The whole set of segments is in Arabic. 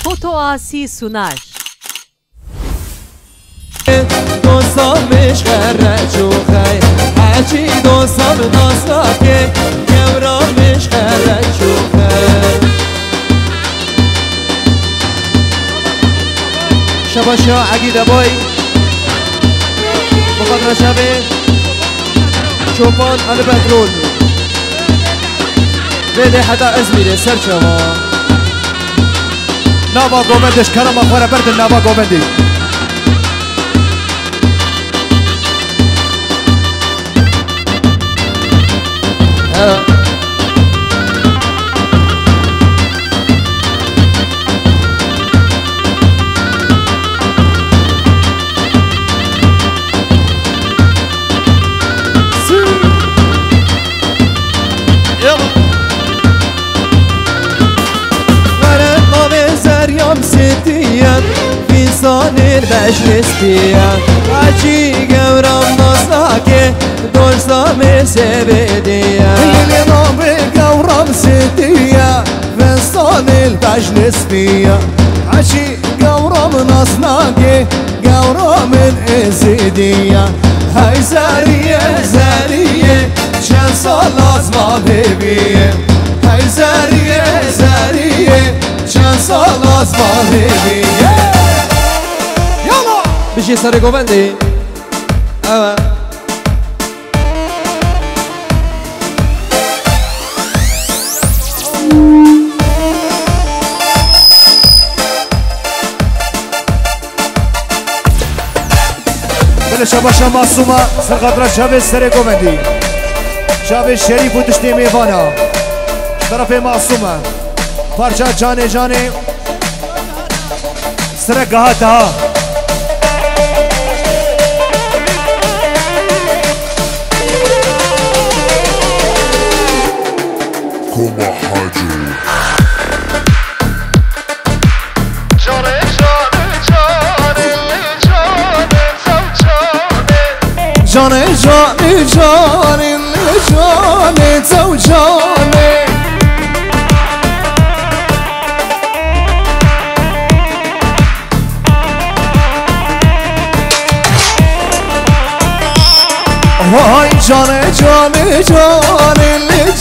Foto Asi sunar. دوستم مشغره چوخی هرچی دوستم ناساکه گورا مشغره چوخی شباشا عقیده بای مقدر شبه چوپان آل پترول بده حدا ازمیره سر شما نابا گومندش کرم اخواره برد نابا گومندی فیسانیر بشنستیم هرچی گورم ناساکه دوستم سبدیم اللي نابي قورم ستية فيسانير بشنستية عشي قورم نصناكي قورم الازيدية هاي زارية زارية شان صلاة ما بيبيه هاي زارية زارية شان صلاة ما بيبيه يلا بشي ساري قوبندي شباشا معصومة سرقدرة شابي سري قومندي شابي الشريف وتشتي ميفانا طرفي معصومة فرشا جاني جاني سرق هاتها كوما حاجو جاني جاني جاني جاني زوجاني هاي جاني جاني جاني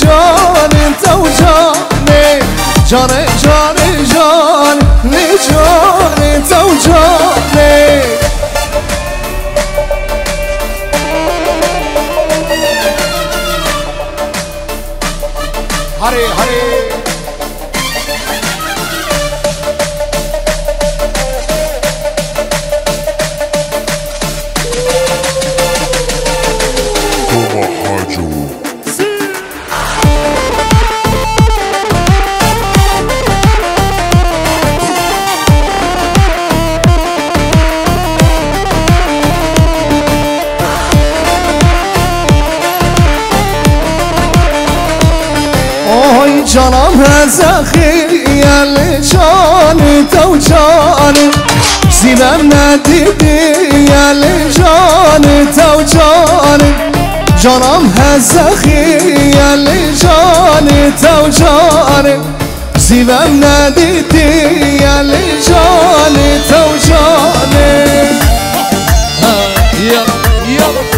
جاني زوجاني جاني جاني جاني جاني زوجاني هري هري كوما حاجو جانم هزخي يا اللي جاني توجاني زينم نديدي يا اللي جاني توجاني جانم هزخي يا اللي جاني توجاني زينم نديدي يا اللي جاني توجاني يلا يلا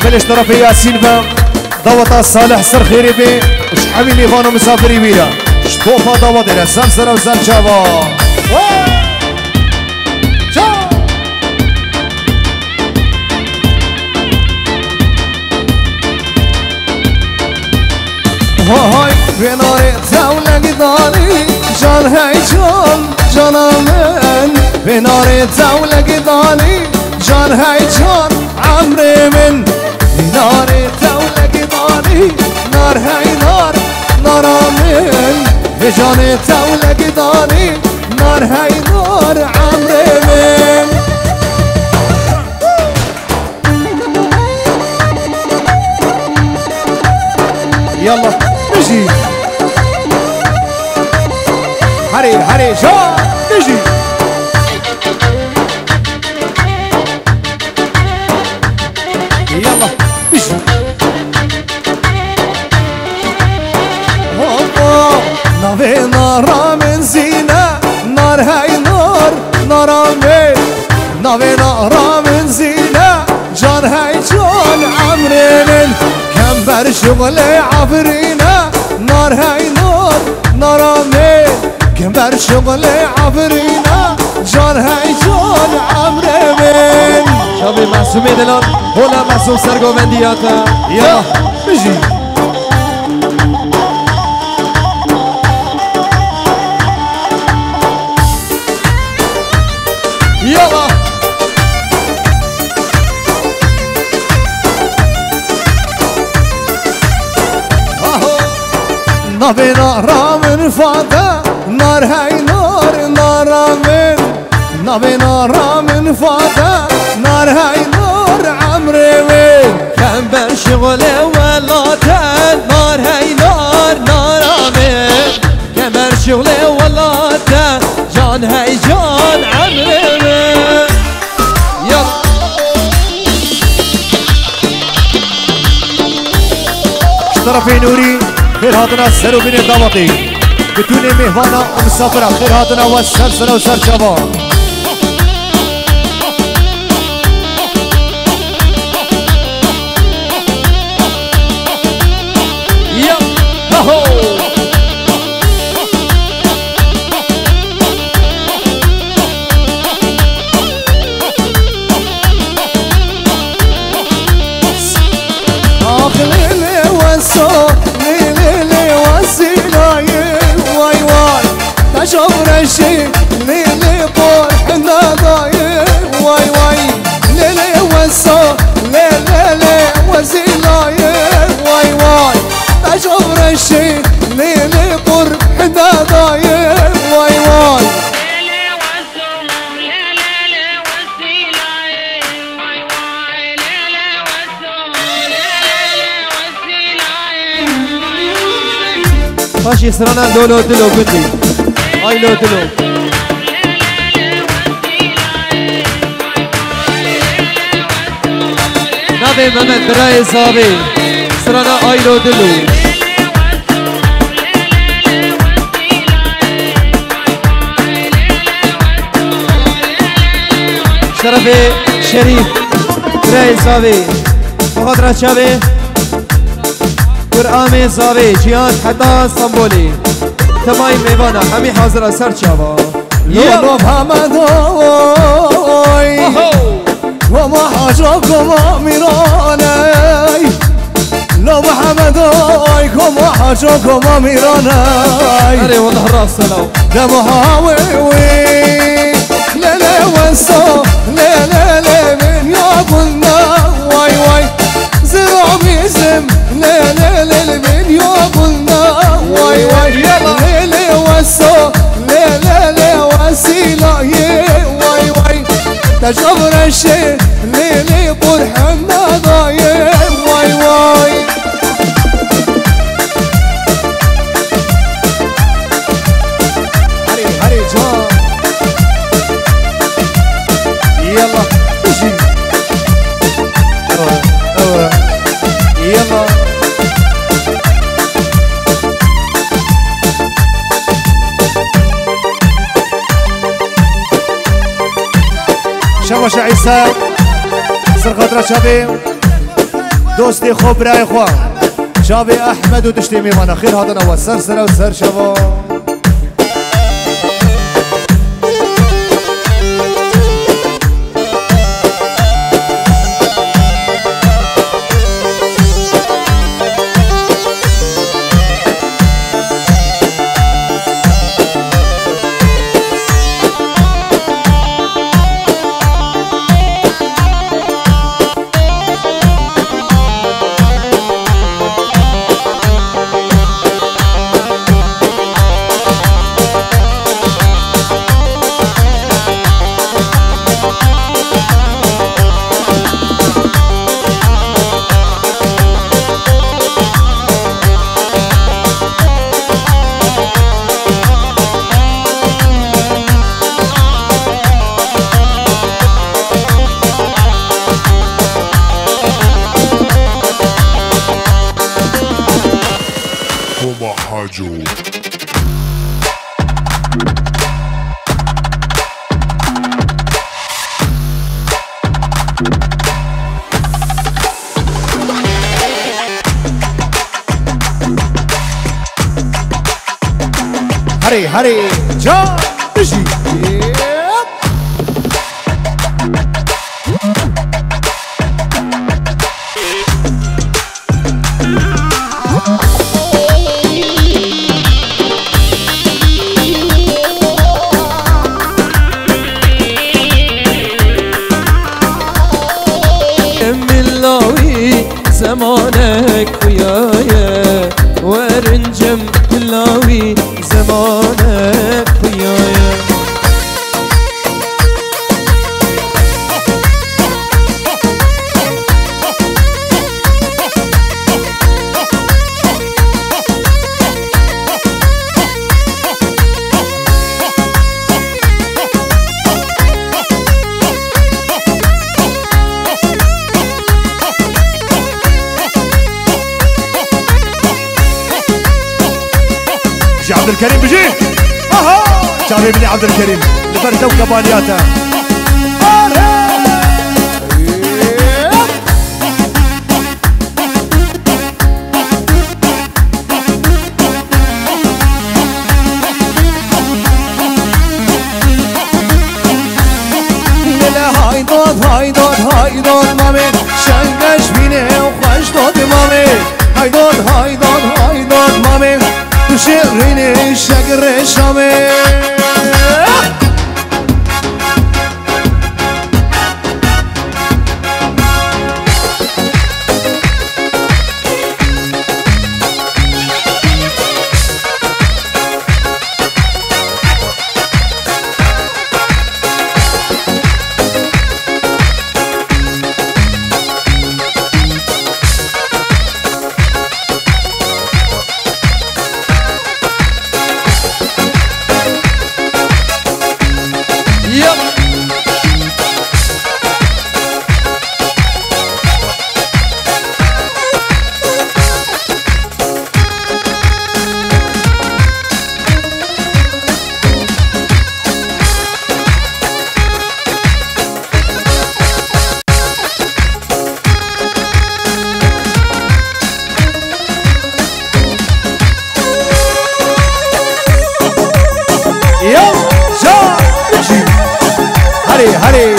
بلش طرف ياسين بام ضوطة صالح سر خيري بي وش حبيبي فانو مسافري بيلا شطوفة ضوطة إلى سمسرة وزن شابا هاي في ناري تاولا قداري جان هی جان جانم من به نار تولک دانی جان هی جان عمر من به نار تولک دانی نار هی نار نارم من به جان تولک دانی نار هی نار عمر من يلا نجي هري هري جان نجي يلا نجي نوی نارا من زینه نار هی نار نارامه نوی نارا من زینه جان هی جان عمر من کم بر شغل عفرینه نار هی نار نارامه کم بر شغل عفرینه جان هی جان عمر من شب معصوم دلان هولا معصوم سرگوندیاتا يلا نجي يلا نبي نار من فاتا نار هاي نار نار من نبي نار من فاتا نار هاي نار عمري من كم بر شغل ولاتا نار هی نار نارامه كم بر شغل ولاتا جان هی جان عمرمه يلا طرفي نوري خير هاتنا سر وبين الضبطي بتوني مهوانا ومسافرة خير هاتنا والسلسلة وسر شباب يلا هو آخ لیلی وسو لیلی وسیلای وای وای تشورشی لیلی پر ندای وای وای لیلی وسو لیلی وسیلای وای وای تشورشی لیلی پر ندای وای وای فاشي سرانا دولو دلو بدي هاي لو دلو نبي ممن براي صابي سرانا هاي لو دلو شرفي شريف براي صابي بخاطر شابي قرآن زاوی جیان حتی استنبولی تمایم ایوانا همی حاضر سر چاوا لولو محمدای و ما حاجاكم امیرانی لو محمدای و ما حاجاكم امیرانی اره والله راس لو دمهاوي ليلي وانسو ليلي من يومنا واي واي زرع بيزم ليلي من يومنا واي واي ليلي وانسو ليلي وسيلة واي واي تجبر الشيء ليلي برحنا ضايع واي واي هري جان يلا اجي يلا شباش عيسى سر خاطر شابي دوستي خوب راي خوا شابي احمد ودشتي ميمانا خير هذا نوا سر سر وسر شباب حاجو. هري هري جا بجي زمانك ويايا ورنجم كلاوي زمانك ويايا عبد الكريم بجي اها شعبي بني عبد الكريم لفرته وكبانياته هايداد مامي شنگش بینه و خوش داد مامي هايداد مامي تو شیرینی شگر شامه هري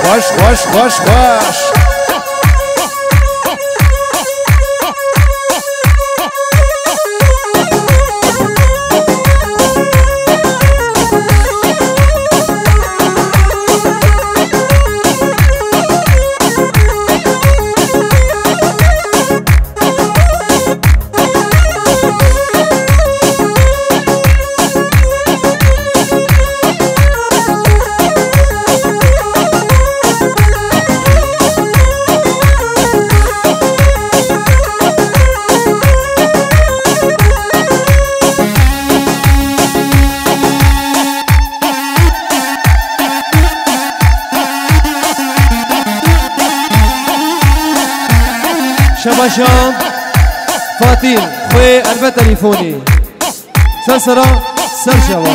واش شماشان فاتين خوي الف تليفوني سرسرة سرشوا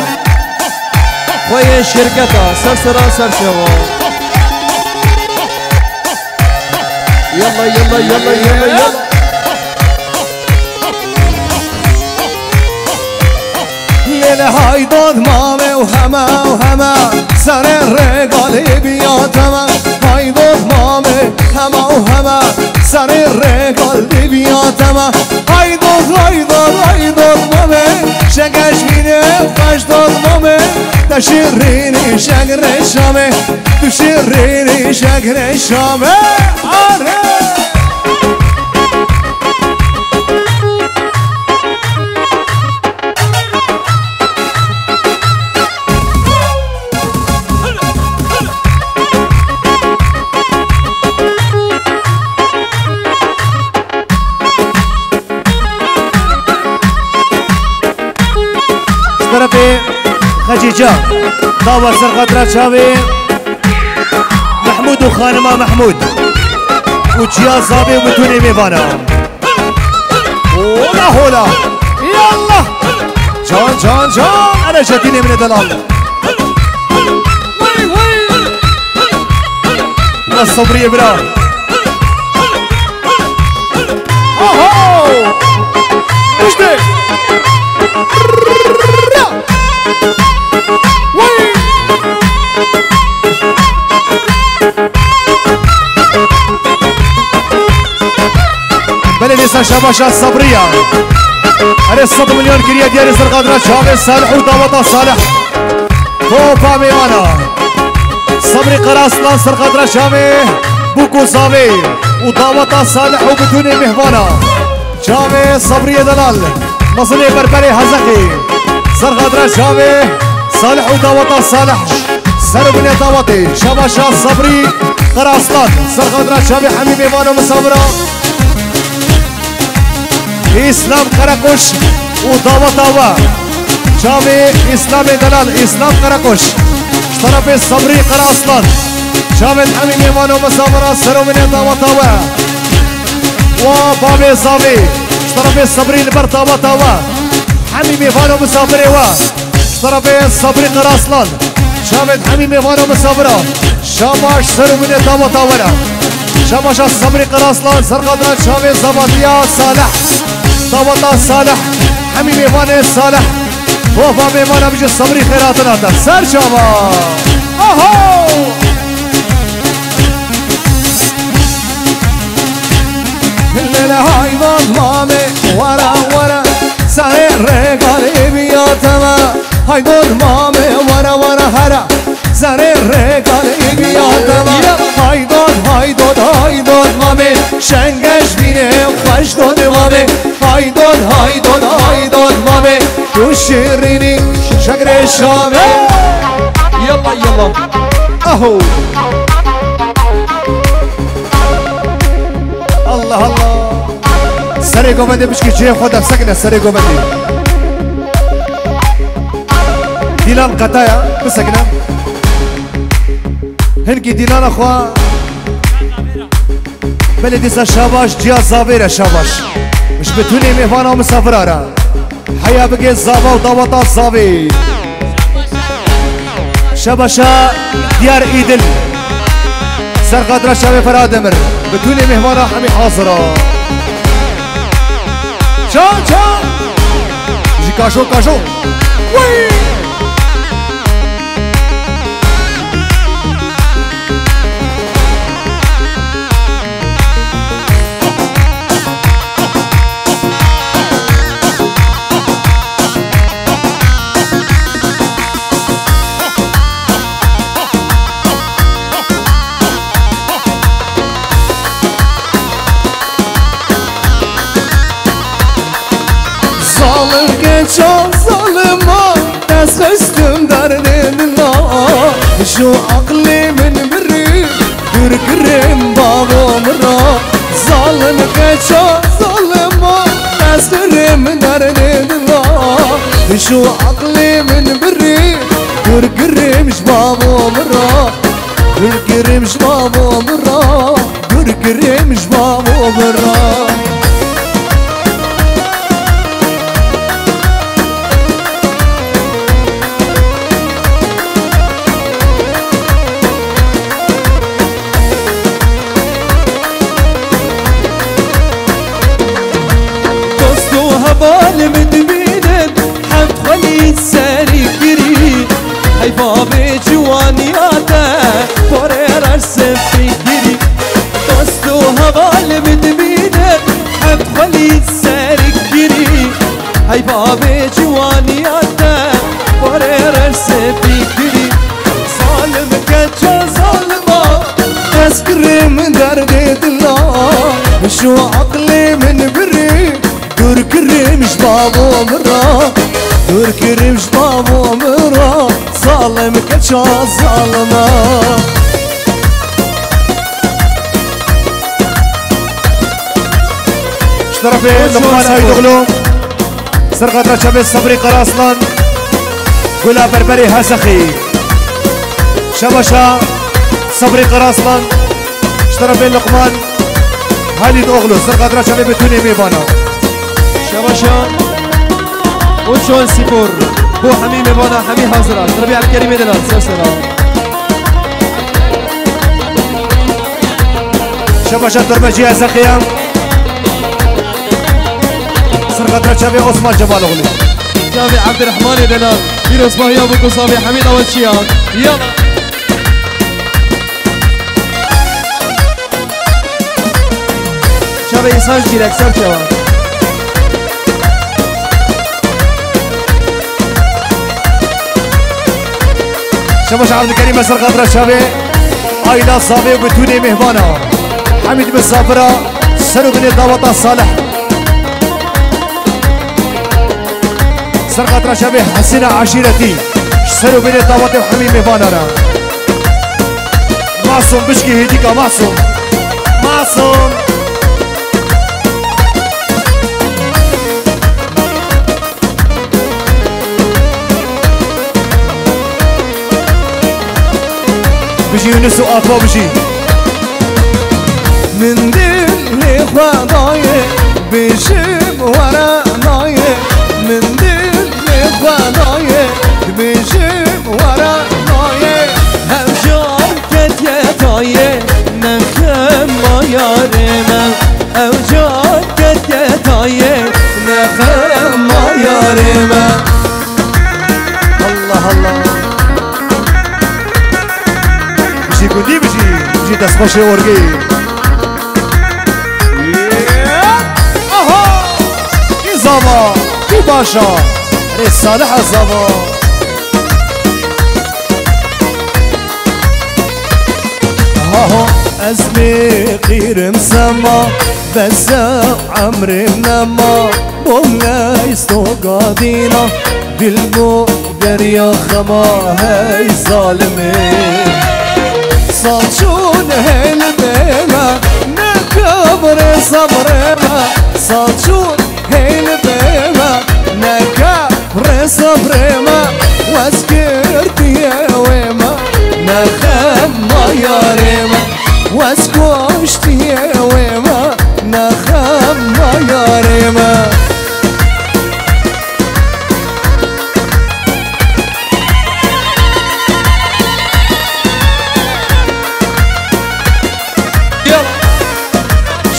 خوي شركتها سرسرة سرشوا يلا ليلة هايداد مامي وهما سر الرقال بياتما هايداد مامي هما سر الرقال بياتما هايداد مامي شقش بيني وخشداد مامي تشيريني شقر الشامي تشيريني شقر الشامي طرفي خجيجة داور سر خطرة شاوي محمود وخانمة محمود وجيا زابي وبتوني ميفانا هولا هولا يلا جان جان جان انا جاتيني من دلال وي وي الصبرية برا اوهو مش ده وي بلدي شباشا الصبرية على 100 مليون كريه ديال القادرة شامي صالح ودوطة صالح فوفا ميوانا صبري قراصلان سرقادرة شامي بوكو صافي ودوطة صالح وبتوني مهوانا شامي صبرية دلال مصري بربري هزقي سرقادرة شامي صالح ودوطة صالح سربني دوطي شباشا صبري قراصلان سرقادرة شامي حمي ميوانا مصابرة اسلام قراقوش وضوطاوا شامي اسلامي دلال اسلام قراقوش طرف الصبري قرا اصلا شامي الحمي ميمان ومسامرة سرو من ضوطاوا وبابي صافي طرف الصبري البرطاوا حمي ميمان ومسافري طرف الصبري قرا اصلا شامي الحمي ميمان ومسافرة شاماش سرو من ضوطاوا شاماش الصبري قرا اصلا سرقدران شامي زباطيا صالح ضوطة صالح حمي ميفاني صالح وفا ميفانا بيجي الصبري خيراتنا هذا سر شابا اهو الليلة هاي ضمامي ورا ورا سهر رقالي بياتما هاي ضمامي ورا ورا هرا سهر رقالي بياتما هاي ضد مامي شنگش بینه خوش داد مامي هاي ضد مامي تو شیرینی شکر شامي يلا يلا اهو الله الله سري قومدي مش كي خودها بسكنة سري قومدي ديلان قطايا بسكنة هنكي ديلان اخوا بلدي شاباش جيا زابيرة شاباش مش بتوني ميفانا ومسافرارا حيا بقي زابا وضوطا صافي شاباشا ديار ايدل سر قادرة شابي فرادمر بتوني مهمانا حمي حاضرة شان شان جي كاشو كاشو وي Çok zalıma Esvestim derdinla Şu aklimin biri Gürgürüm babamra Zalim geço zalıma Esverim derdinla Şu aklimin biri Gürgürüm babamra Gürgürüm babamra Gürgürüm babamra بالم دبينن حب خلي ساري كري هاي بابي جوانياته فرير ارسم فكري دوستو هبالم دبينن حب خلي ساري كري هاي بابي جوانياته فرير ارسم فكري ظالم كجا ظالما تذكري من درد الله شو عقلي من بري Gürgürümüş babamra Gürgürümüş babamra Zalim kaça zalima اشترفي لقمان هاي دغلو سرقة شبه صبري قراصلان قولا بربري هاسخي شبشا صبري قراصلان اشترفي لقمان حديد أغلو سرقة شباب بتوني ميبانا شباشا وشون سيبور بو حمي ميبانا حمي حاضرة ربيع الكريمة دلال سلسلة شباشا تربجي هذا قيام سرقة شباب عثمان جمال أغلو جامع عبد الرحمن دلال فيروس باهي أبو كصابي حميد أول شيان يلا شباب إنسان جيلك سر جوان شباش عبد الكريم سرقة شباب عائلة صابي وبتوني مهمانا حميد بن صافرة سرو بن داوطة صالح سرقة شباب حسينة عشيرتي سرو بن داوطة وحميد مهمانا معصوم بشكي هديكا معصوم بجي يونس وآفا بجي من دل خداي بجيب ورا ناي من دل خداي بجيب ورا ناي هوجار كتيتاي نخم ما يارما هوجار كتيتاي نخم ما يارما الله الله بجي كندي بجي دسخوش ورقي اها كي زابا كي باشا رسالة زابا اهو اسمي غير مسمى بس عمري منما بولا يستوقادينا بالمقدر يا خما هاي ظالمين صالشون هالبيما نكبر صبرنا صالشون هالبيما نكبر صبرنا واسكرت يا ويما نخم ما ياريما واسكوشت يا ويما نخم ما ياريما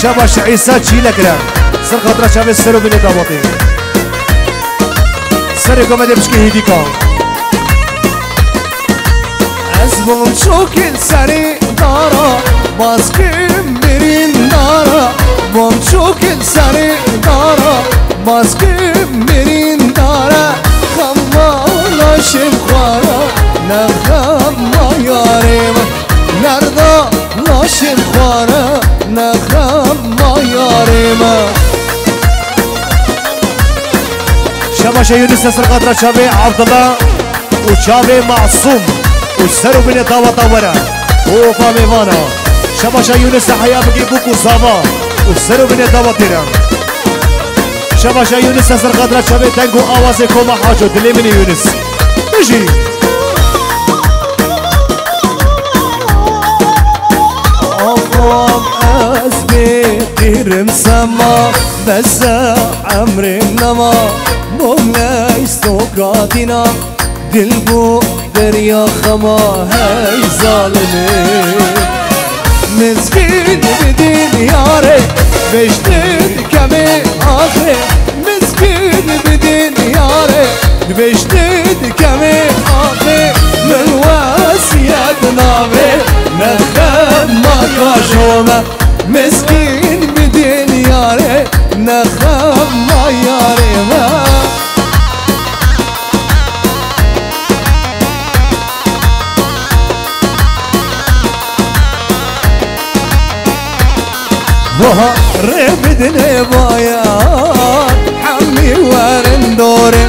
شباش عيسى تشيلك راه سر خاطر شباب السرو بني دابطي سركم هذا بشكي هديكا اسمم شوكل سري دارا باسكم برين دارا بوم شوكل سري دارا باسكم برين دارا خمانا شمخارا نخم ما ياريما نردا ناشم خوارا نخم ما ياريما شباش يونس سر خاطر شباب عبد الله وشباب معصوم والسرو بني داوطة ورا وفا ميفانا شباش يونس حيا بقي بوكو صابا والسرو بني داوطة شباش يونس سر خاطر شباب تنقو آوازي كوما حاجو دلي مني يونس بجي أقوم أسبي غير مسمى بس عمري نما بولا يستوقاتنا دلبو دريا خما هاي ظالمين مسكين بدين ياري بشتد كمي آخر مسكين بدين ياري بشتد كمي آخر من واسيات نابي نخم ما كاشوما مسكين بدين ياري نخم ما ياري ما ربدني بايات حمي ورندوري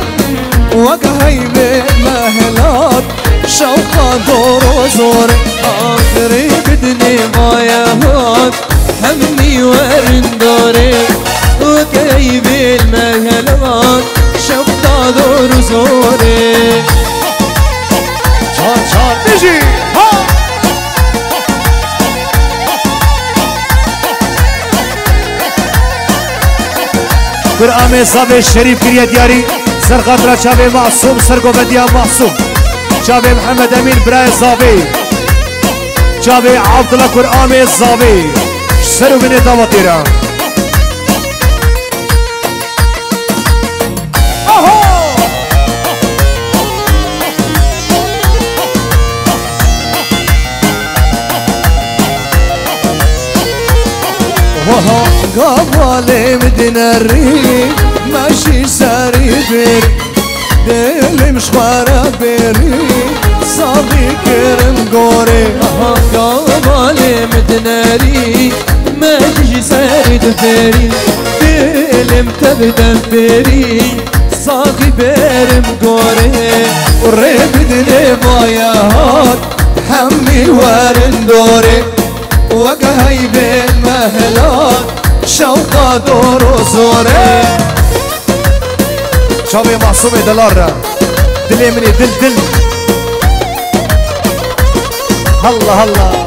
وقهيبي مهلات شوقا دور وزوري ربدني بايات حمي ورندوري وقهيبي المهلات شوقا دور وزوري شان شان بيجي قرآن صاحب شریف کریه دیاری سرقدر چاوه معصوم سرگوبدیا معصوم چاوه محمد امین برای زاوی چاوه عبدالله قرآن زاوی سرو بینه دعوتی را قبالي مدينة الريف ماشي ساري بير ديلي مشوارة بيري صافي كرم قوري قبالي مدينة الريف ماشي ساري بيري ديلي متبدا بيري صافي بيرم قوري وريب دلي بايهات حمي وارن دوري وقهي بالمهلات شوقا دور وزوري چاوه معصوم دلار را دلی منی دل دل هلا هلا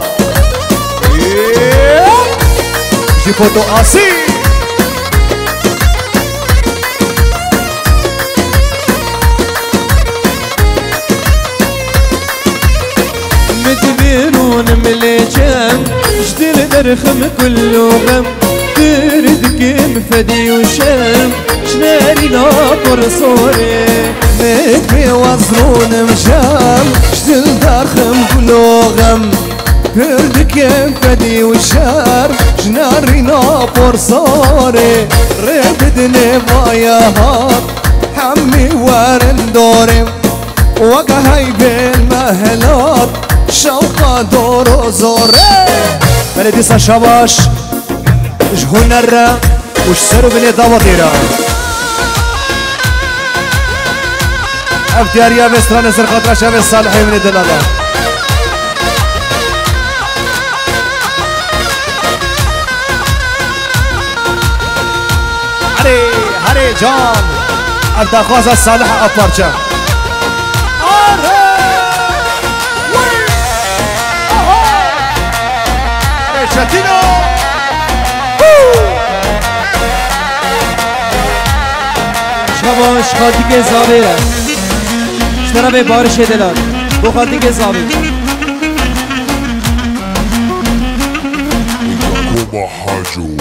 جي فوتو آسي متبينون مليجان جديل درخم كله غم تردك مفدي وشام شناري ناطر صوري متبي وزرون مشام جديل درخم كله غم تردك مفدي وشام شناري ناطر صوري ريبدني بايهات حمي وارن دوري وقهي بالمهلات شوقا دور زوري بلدي شباش وش هنر وش سرو بني داوطيرا افتيار يا بستران سرقات رشاب الصالحي من الدلالة هري جان ابدا خوازة الصالحة ابارجا شاتينو شباش خاطی زاویه اشترا به بارش دلال بو خاطی زاویه كوما حاجو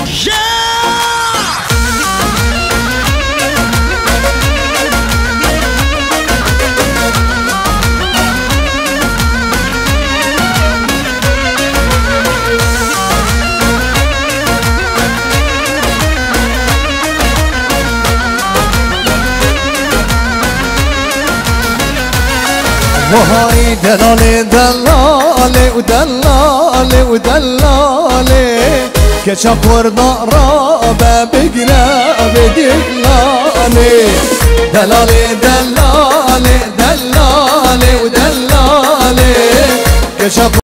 وهاي دلالي دلالي ودلالي ودلالي كشاف ورضا رابا بقلاب دلالي دلالي دلالي دلالي ودلالي كشاف